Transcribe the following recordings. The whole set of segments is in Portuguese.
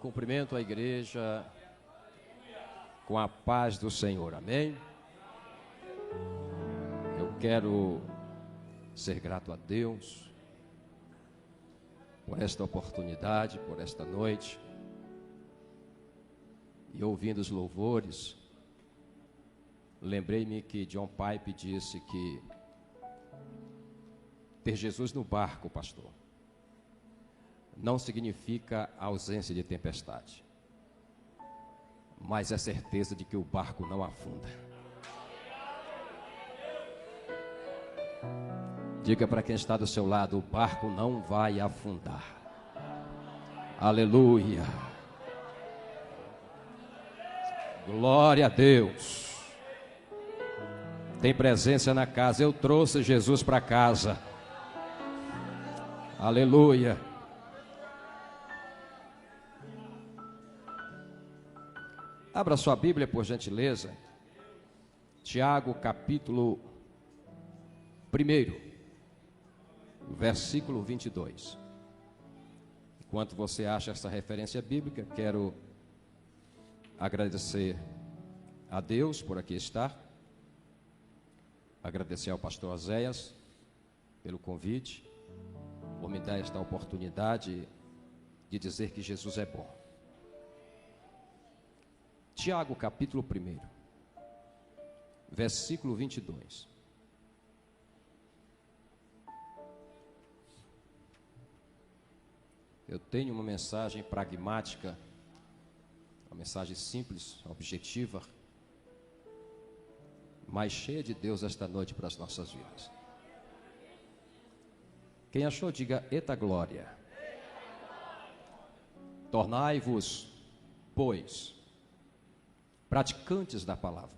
Cumprimento a igreja com a paz do Senhor, amém? Eu quero ser grato a Deus por esta oportunidade, por esta noite. E ouvindo os louvores, lembrei-me que John Pipe disse que ter Jesus no barco, pastor, não significa ausência de tempestade, mas é certeza de que o barco não afunda. Diga para quem está do seu lado: o barco não vai afundar. Aleluia. Glória a Deus. Tem presença na casa. Eu trouxe Jesus para casa. Aleluia. Abra sua Bíblia, por gentileza. Tiago, capítulo 1, versículo 22. Enquanto você acha essa referência bíblica, quero agradecer a Deus por aqui estar. Agradecer ao pastor Oséias pelo convite, por me dar esta oportunidade de dizer que Jesus é bom. Tiago, capítulo 1, versículo 22. Eu tenho uma mensagem pragmática, uma mensagem simples, objetiva, mas cheia de Deus esta noite para as nossas vidas. Quem achou, diga: eita glória. Tornai-vos, pois, praticantes da palavra,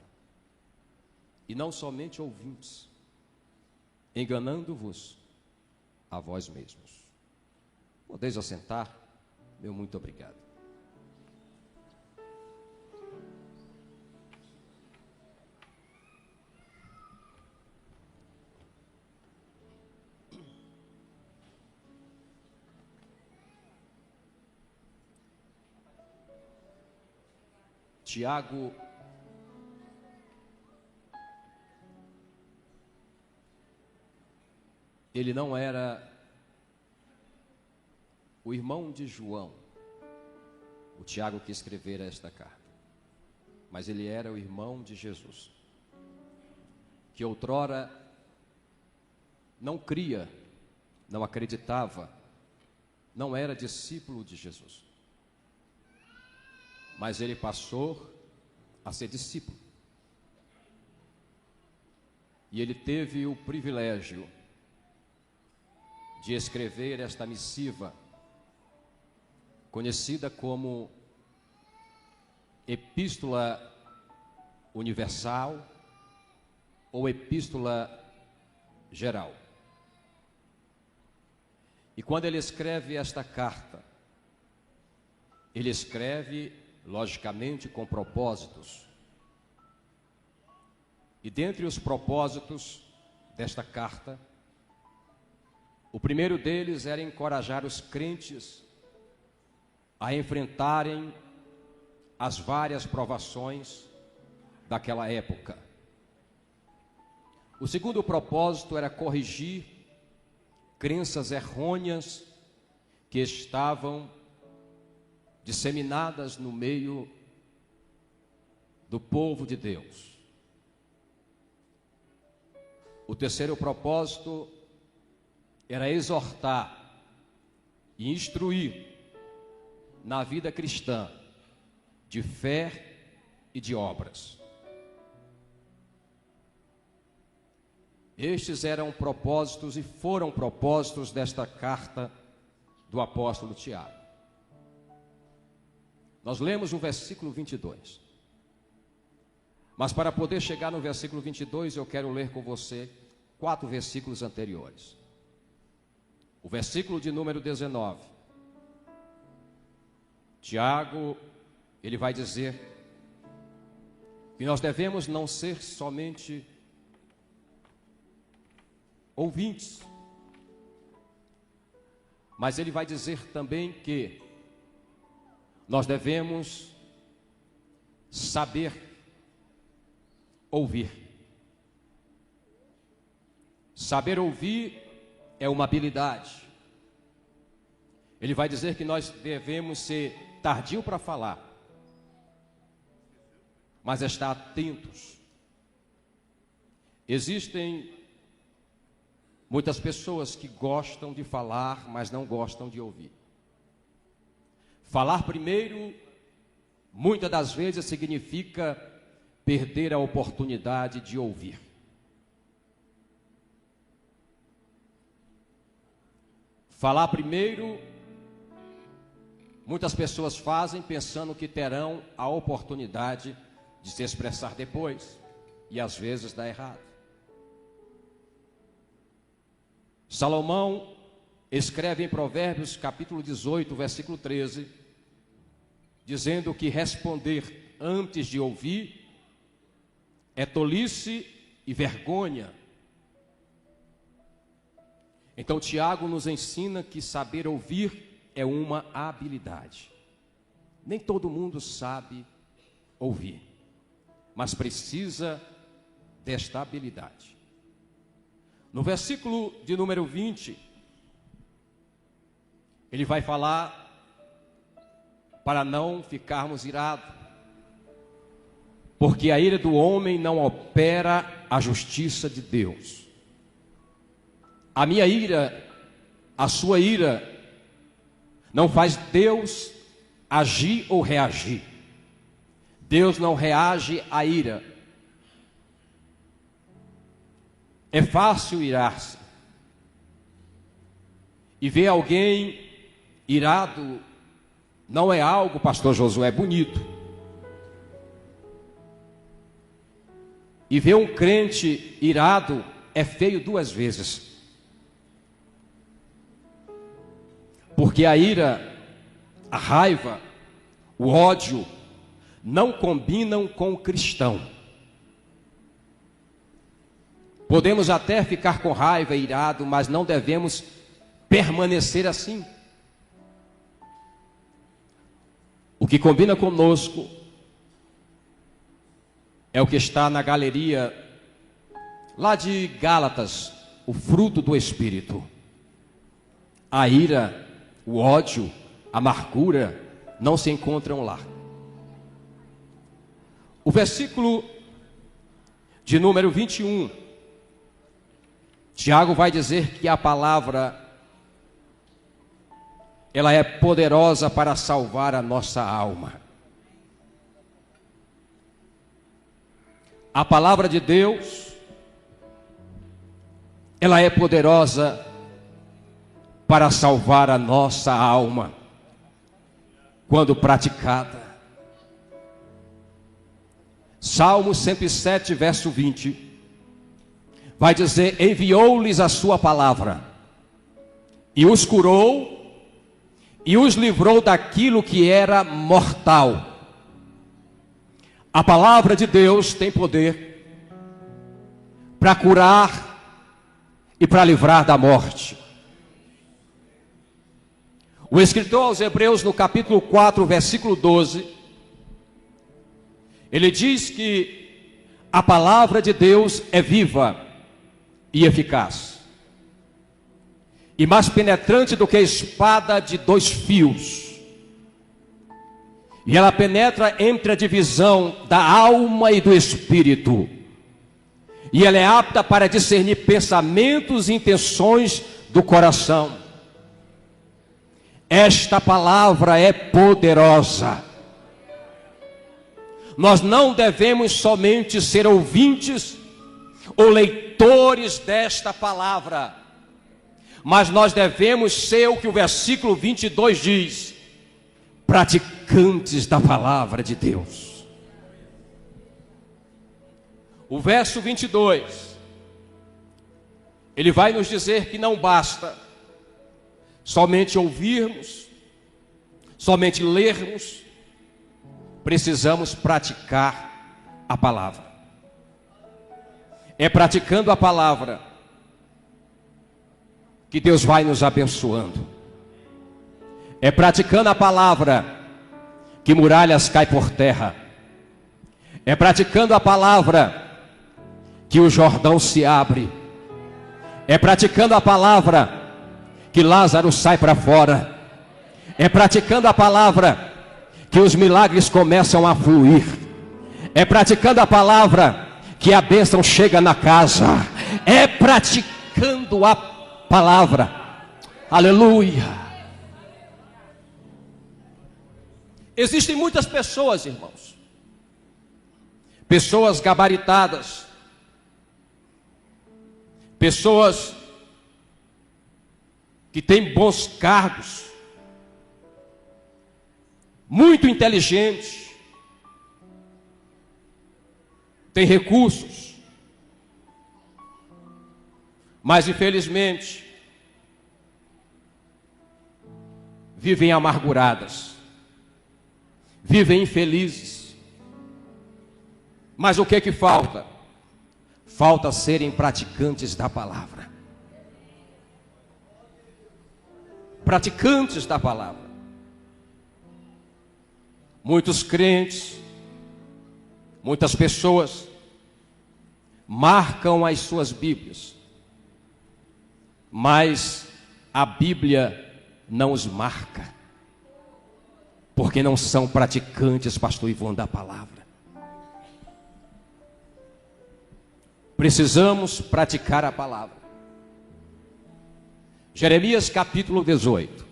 e não somente ouvintes, enganando-vos a vós mesmos. Podeis assentar, meu muito obrigado. Tiago, ele não era o irmão de João, o Tiago que escrevera esta carta, mas ele era o irmão de Jesus, que outrora não cria, não acreditava, não era discípulo de Jesus, mas ele passou a ser discípulo. E ele teve o privilégio de escrever esta missiva, conhecida como Epístola Universal ou Epístola Geral. E quando ele escreve esta carta, ele escreve logicamente com propósitos. E dentre os propósitos desta carta, o primeiro deles era encorajar os crentes a enfrentarem as várias provações daquela época. O segundo propósito era corrigir crenças errôneas que estavam disseminadas no meio do povo de Deus. O terceiro propósito era exortar e instruir na vida cristã de fé e de obras. Estes eram propósitos e foram propósitos desta carta do apóstolo Tiago. Nós lemos o versículo 22. Mas para poder chegar no versículo 22, eu quero ler com você 4 versículos anteriores. O versículo de número 19. Tiago, ele vai dizer que nós devemos não ser somente ouvintes, mas ele vai dizer também que nós devemos saber ouvir. Saber ouvir é uma habilidade. Ele vai dizer que nós devemos ser tardio para falar, mas estar atentos. Existem muitas pessoas que gostam de falar, mas não gostam de ouvir. Falar primeiro, muitas das vezes, significa perder a oportunidade de ouvir. Falar primeiro, muitas pessoas fazem pensando que terão a oportunidade de se expressar depois, e às vezes dá errado. Salomão escreve em Provérbios capítulo 18, versículo 13, dizendo que responder antes de ouvir é tolice e vergonha. Então Tiago nos ensina que saber ouvir é uma habilidade. Nem todo mundo sabe ouvir, mas precisa desta habilidade. No versículo de número 20, ele vai falar para não ficarmos irados, porque a ira do homem não opera a justiça de Deus. A minha ira, a sua ira, não faz Deus agir ou reagir. Deus não reage à ira. É fácil irar-se. E ver alguém irado não é algo, pastor Josué, bonito. E ver um crente irado é feio duas vezes. Porque a ira, a raiva, o ódio não combinam com o cristão. Podemos até ficar com raiva e irado, mas não devemos permanecer assim. O que combina conosco é o que está na galeria lá de Gálatas, o fruto do Espírito. A ira, o ódio, a amargura não se encontram lá. O versículo de número 21, Tiago vai dizer que a palavra, ela é poderosa para salvar a nossa alma. A palavra de Deus, ela é poderosa para salvar a nossa alma, quando praticada. Salmo 107, verso 20, vai dizer: enviou-lhes a sua palavra, e os curou, e os livrou daquilo que era mortal. A palavra de Deus tem poder para curar e para livrar da morte. O escritor aos Hebreus, no capítulo 4, versículo 12, ele diz que a palavra de Deus é viva e eficaz, e mais penetrante do que a espada de dois fios, e ela penetra entre a divisão da alma e do espírito, e ela é apta para discernir pensamentos e intenções do coração. Esta palavra é poderosa. Nós não devemos somente ser ouvintes ou leitores desta palavra, mas nós devemos ser o que o versículo 22 diz: praticantes da palavra de Deus. O verso 22, ele vai nos dizer que não basta somente ouvirmos, somente lermos, precisamos praticar a palavra. É praticando a palavra que Deus vai nos abençoando. É praticando a palavra que muralhas caem por terra. É praticando a palavra que o Jordão se abre. É praticando a palavra que Lázaro sai para fora. É praticando a palavra que os milagres começam a fluir. É praticando a palavra que a bênção chega na casa. É praticando a palavra. Aleluia. Existem muitas pessoas, irmãos, pessoas gabaritadas, pessoas que têm bons cargos, muito inteligentes, têm recursos, mas infelizmente vivem amarguradas, vivem infelizes. Mas o que é que falta? Falta serem praticantes da palavra. Praticantes da palavra. Muitos crentes, muitas pessoas marcam as suas Bíblias, mas a Bíblia não os marca, porque não são praticantes, pastor Ivon, da palavra. Precisamos praticar a palavra. Jeremias capítulo 18,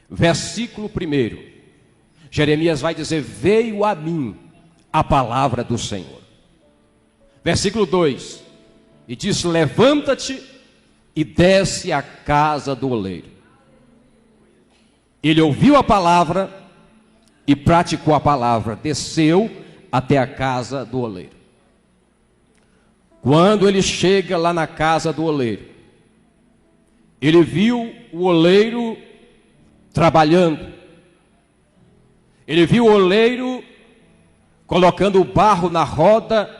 versículo 1. Jeremias vai dizer: veio a mim a palavra do Senhor. Versículo 2, e disse: levanta-te e desce à casa do oleiro. Ele ouviu a palavra e praticou a palavra, desceu até a casa do oleiro. Quando ele chega lá na casa do oleiro, ele viu o oleiro trabalhando. Ele viu o oleiro colocando o barro na roda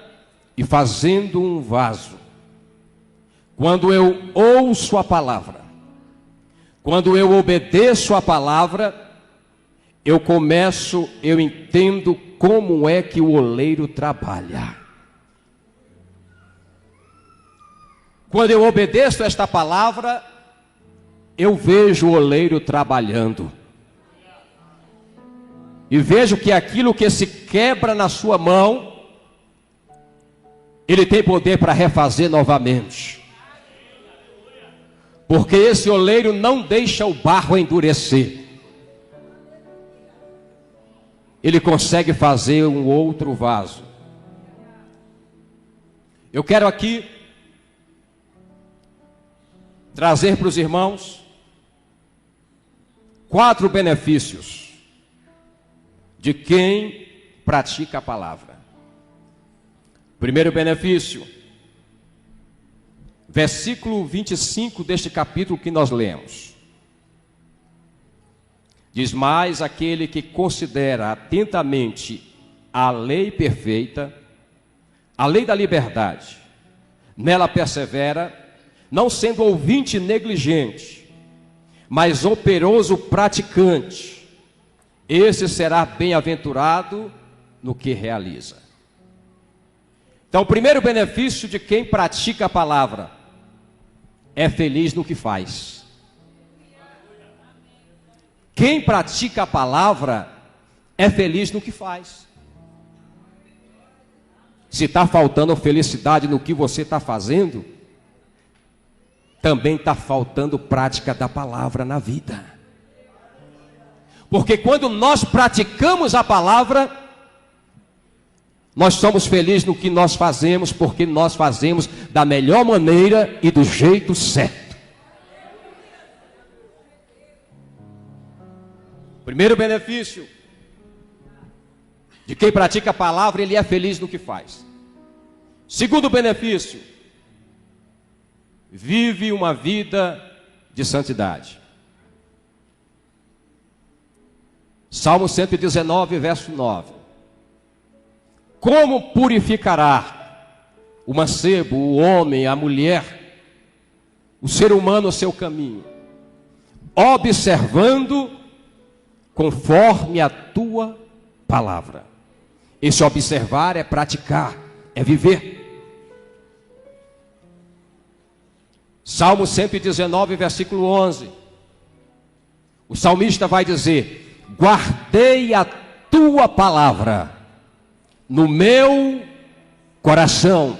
e fazendo um vaso. Quando eu ouço a palavra, quando eu obedeço a palavra, eu entendo como é que o oleiro trabalha. Quando eu obedeço esta palavra, eu vejo o oleiro trabalhando. E vejo que aquilo que se quebra na sua mão, ele tem poder para refazer novamente. Porque esse oleiro não deixa o barro endurecer. Ele consegue fazer um outro vaso. Eu quero aqui trazer para os irmãos 4 benefícios de quem pratica a palavra. Primeiro benefício, versículo 25 deste capítulo que nós lemos. Diz: mas aquele que considera atentamente a lei perfeita, a lei da liberdade, nela persevera, não sendo ouvinte negligente, mas operoso praticante, esse será bem-aventurado no que realiza. Então, o primeiro benefício de quem pratica a palavra é feliz no que faz. Quem pratica a palavra é feliz no que faz. Se está faltando felicidade no que você está fazendo, também está faltando prática da palavra na vida. Porque quando nós praticamos a palavra, nós somos felizes no que nós fazemos, porque nós fazemos da melhor maneira e do jeito certo. Primeiro benefício de quem pratica a palavra, ele é feliz no que faz. Segundo benefício, vive uma vida de santidade. Salmo 119, verso 9. Como purificará o mancebo, o homem, a mulher, o ser humano o seu caminho? Observando conforme a tua palavra. Esse observar é praticar, é viver. Salmo 119, versículo 11. O salmista vai dizer: guardei a tua palavra no meu coração,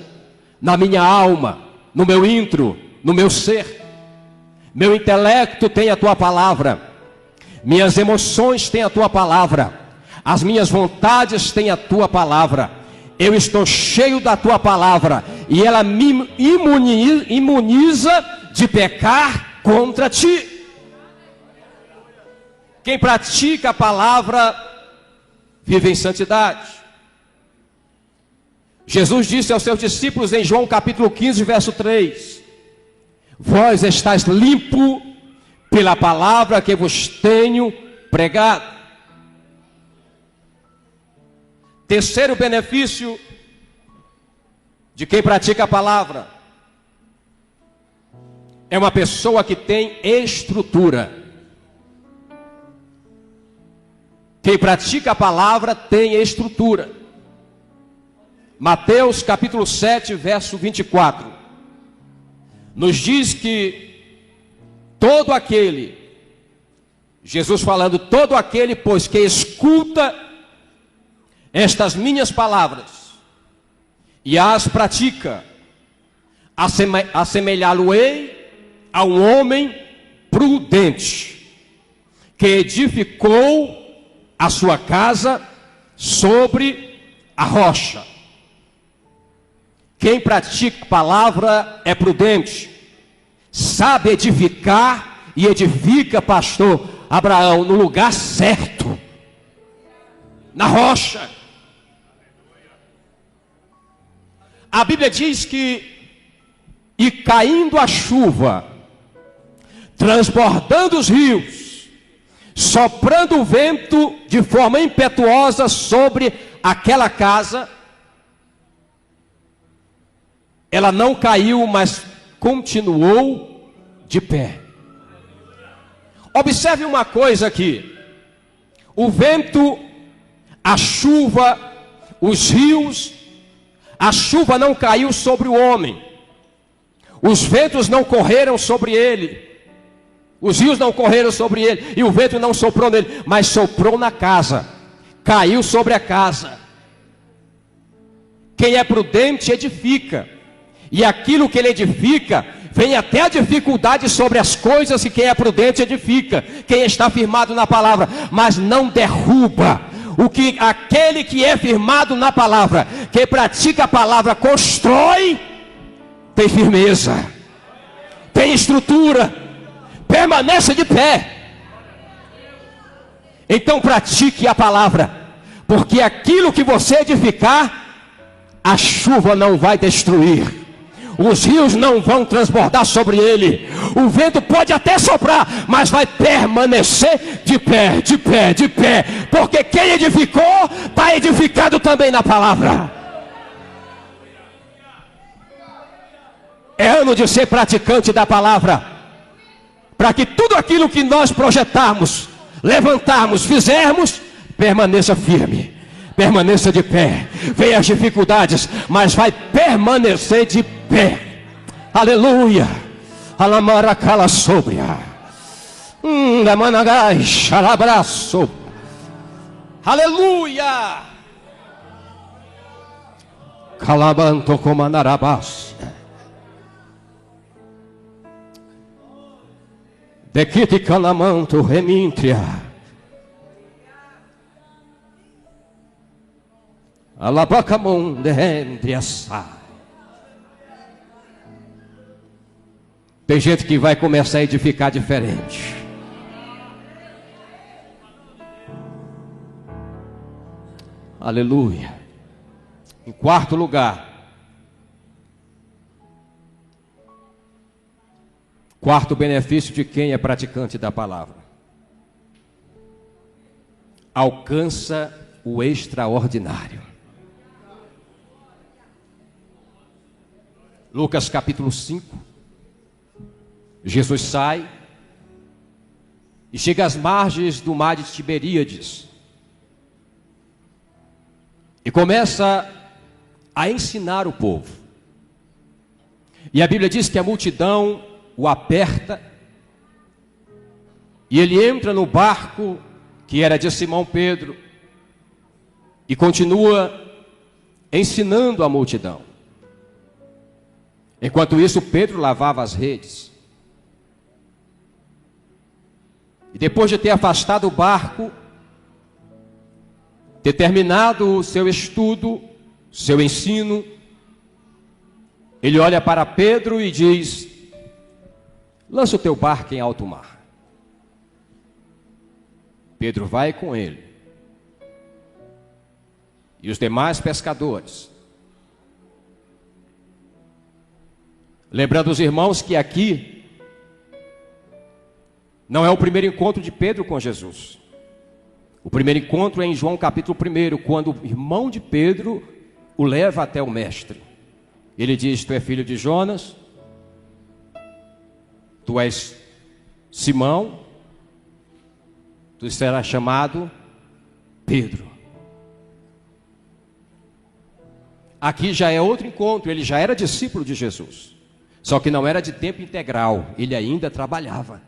na minha alma, no meu íntimo, no meu ser. Meu intelecto tem a tua palavra, minhas emoções têm a tua palavra, as minhas vontades têm a tua palavra. Eu estou cheio da tua palavra e ela me imuniza de pecar contra ti. Quem pratica a palavra vive em santidade. Jesus disse aos seus discípulos em João capítulo 15, verso 3: vós estáis limpo pela palavra que vos tenho pregado. Terceiro benefício de quem pratica a palavra: é uma pessoa que tem estrutura. Quem pratica a palavra tem estrutura. Mateus capítulo 7, verso 24, nos diz que todo aquele, Jesus falando, todo aquele, pois, que escuta estas minhas palavras e as pratica, assemelhá-lo-ei a um homem prudente, que edificou a sua casa sobre a rocha. Quem pratica a palavra é prudente, sabe edificar e edifica, pastor Abraão, no lugar certo, na rocha. A Bíblia diz que, e caindo a chuva, transbordando os rios, soprando o vento de forma impetuosa sobre aquela casa, ela não caiu, mas continuou de pé. Observe uma coisa aqui: o vento, a chuva, os rios, a chuva não caiu sobre o homem, os ventos não correram sobre ele, os rios não correram sobre ele, e o vento não soprou nele, mas soprou na casa, caiu sobre a casa. Quem é prudente edifica, e aquilo que ele edifica, vem até a dificuldade sobre as coisas que quem é prudente edifica, quem está firmado na palavra, mas não derruba. Aquele que é firmado na palavra, quem pratica a palavra, constrói, tem firmeza, tem estrutura, permaneça de pé. Então pratique a palavra, porque aquilo que você edificar, a chuva não vai destruir, os rios não vão transbordar sobre ele, o vento pode até soprar, mas vai permanecer de pé, de pé, de pé, porque quem edificou, está edificado também na palavra. É ano de ser praticante da palavra, para que tudo aquilo que nós projetarmos, levantarmos, fizermos, permaneça firme, permaneça de pé. Vem as dificuldades, mas vai permanecer de pé. Aleluia. Alamaracala sobria. Damanagai xalabraço. Aleluia. Calabanto comanarabás. Dequite calamanto remintria. Alabacamon derrendriaçá. Tem gente que vai começar a edificar diferente. Aleluia. Em quarto lugar, quarto benefício de quem é praticante da palavra: alcança o extraordinário. Lucas capítulo 5. Jesus sai e chega às margens do mar de Tiberíades e começa a ensinar o povo. E a Bíblia diz que a multidão o aperta e ele entra no barco que era de Simão Pedro e continua ensinando a multidão. Enquanto isso, Pedro lavava as redes. E depois de ter afastado o barco, ter terminado o seu estudo, seu ensino, ele olha para Pedro e diz: lança o teu barco em alto mar. Pedro vai com ele. E os demais pescadores. Lembrando os irmãos que aqui não é o primeiro encontro de Pedro com Jesus. O primeiro encontro é em João capítulo 1, quando o irmão de Pedro o leva até o mestre. Ele diz: tu és filho de Jonas, tu és Simão, tu serás chamado Pedro. Aqui já é outro encontro, ele já era discípulo de Jesus, só que não era de tempo integral, ele ainda trabalhava.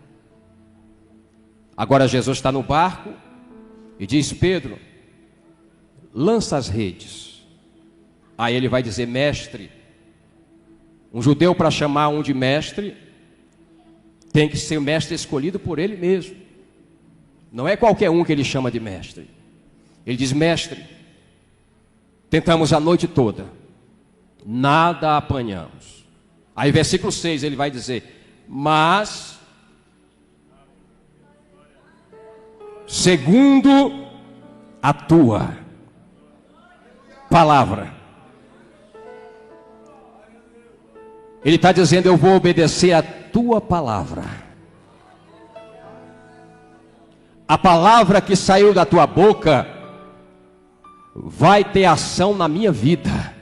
Agora Jesus está no barco e diz: Pedro, lança as redes. Aí ele vai dizer: mestre. Um judeu, para chamar um de mestre, tem que ser o mestre escolhido por ele mesmo. Não é qualquer um que ele chama de mestre. Ele diz: mestre, tentamos a noite toda, nada apanhamos. Aí versículo 6 ele vai dizer: mas segundo a tua palavra. Ele está dizendo: eu vou obedecer a tua palavra. A palavra que saiu da tua boca vai ter ação na minha vida.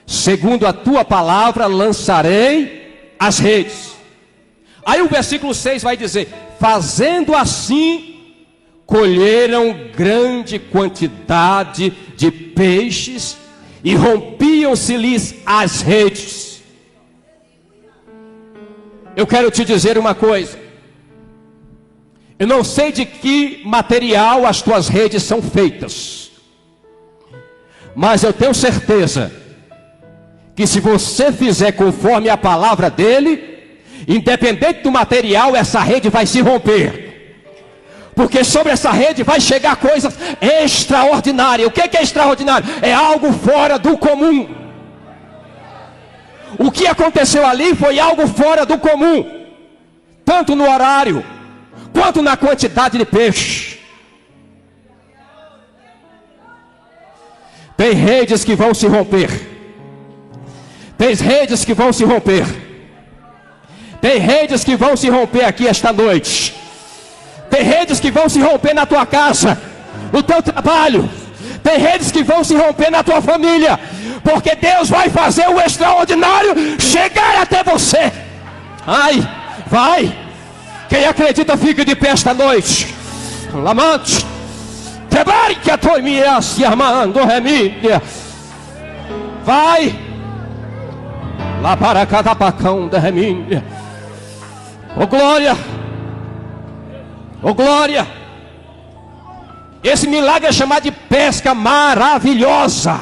Segundo a tua palavra lançarei as redes. Aí o versículo 6 vai dizer: fazendo assim, colheram grande quantidade de peixes e rompiam-se-lhes as redes. Eu quero te dizer uma coisa. Eu não sei de que material as tuas redes são feitas, mas eu tenho certeza que se você fizer conforme a palavra dele, independente do material, essa rede vai se romper. Porque sobre essa rede vai chegar coisas extraordinárias. O que é extraordinário? É algo fora do comum. O que aconteceu ali foi algo fora do comum, tanto no horário quanto na quantidade de peixe. Tem redes que vão se romper. Tem redes que vão se romper. Tem redes que vão se romper aqui esta noite. Tem redes que vão se romper na tua casa, no teu trabalho. Tem redes que vão se romper na tua família, porque Deus vai fazer o extraordinário chegar até você. Ai, vai. Quem acredita, fica de pé esta noite. Lamante. Trabalhe que a tua minha se armando remídia. Vai. Lá para cada pacão da remídia. Oh glória. Oh glória. Esse milagre é chamado de pesca maravilhosa.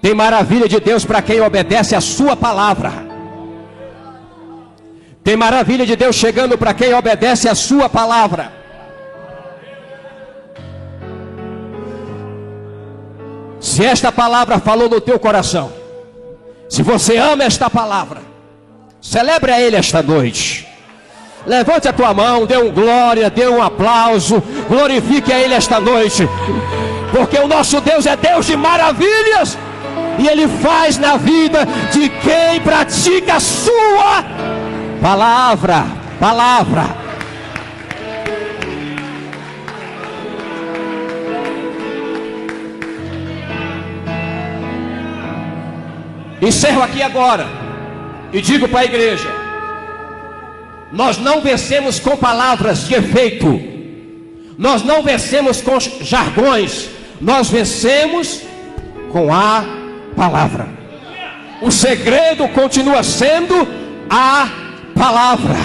Tem maravilha de Deus para quem obedece a sua palavra. Tem maravilha de Deus chegando para quem obedece a sua palavra. Se esta palavra falou no teu coração, se você ama esta palavra, celebre a Ele esta noite. Levante a tua mão, dê um glória, dê um aplauso, glorifique a Ele esta noite, porque o nosso Deus é Deus de maravilhas, e Ele faz na vida de quem pratica a sua palavra. Encerro aqui agora e digo para a igreja: Nós não vencemos com palavras de efeito, nós não vencemos com jargões, nós vencemos com a palavra. O segredo continua sendo a palavra.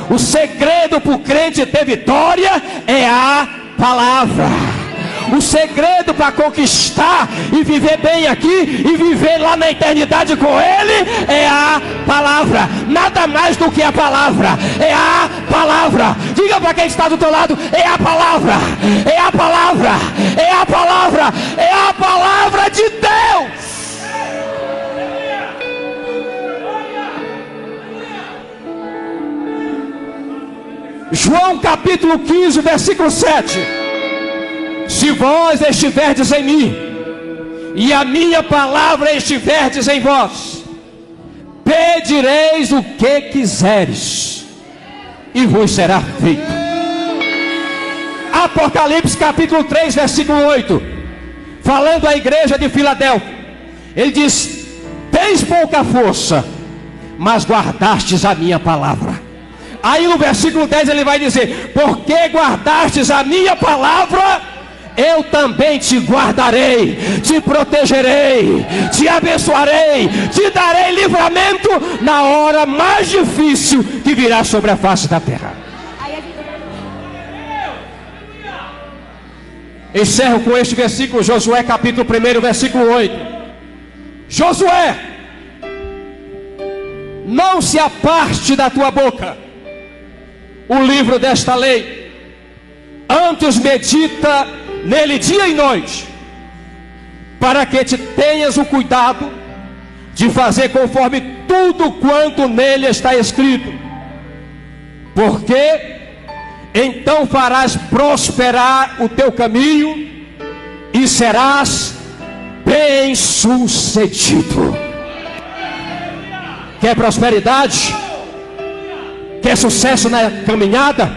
O segredo para o crente ter vitória é a palavra. O segredo para conquistar e viver bem aqui e viver lá na eternidade com Ele é a palavra. Nada mais do que a palavra. É a palavra. Diga para quem está do teu lado: é a palavra. É a palavra. É a palavra. É a palavra de Deus. João capítulo 15, versículo 7. Se vós estiverdes em mim, e a minha palavra estiverdes em vós, pedireis o que quiseres, e vos será feito. Apocalipse capítulo 3, versículo 8, falando à igreja de Filadélfia, ele diz: tens pouca força, mas guardastes a minha palavra. Aí no versículo 10 ele vai dizer: porque guardastes a minha palavra, eu também te guardarei, te protegerei, te abençoarei, te darei livramento na hora mais difícil que virá sobre a face da terra. Encerro com este versículo, Josué capítulo 1, versículo 8. Josué, não se aparte da tua boca o livro desta lei, antes medita nele dia e noite, para que te tenhas o cuidado de fazer conforme tudo quanto nele está escrito, porque então farás prosperar o teu caminho e serás bem-sucedido. Quer prosperidade? Quer sucesso na caminhada?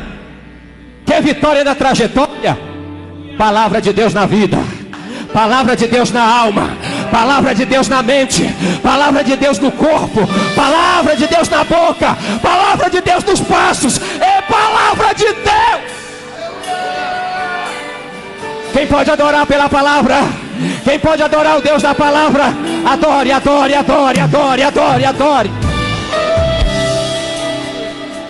Quer vitória na trajetória? Palavra de Deus na vida, palavra de Deus na alma, palavra de Deus na mente, palavra de Deus no corpo, palavra de Deus na boca, palavra de Deus nos passos. É palavra de Deus. Quem pode adorar pela palavra? Quem pode adorar o Deus da palavra? Adore, adore, adore, adore, adore, adore.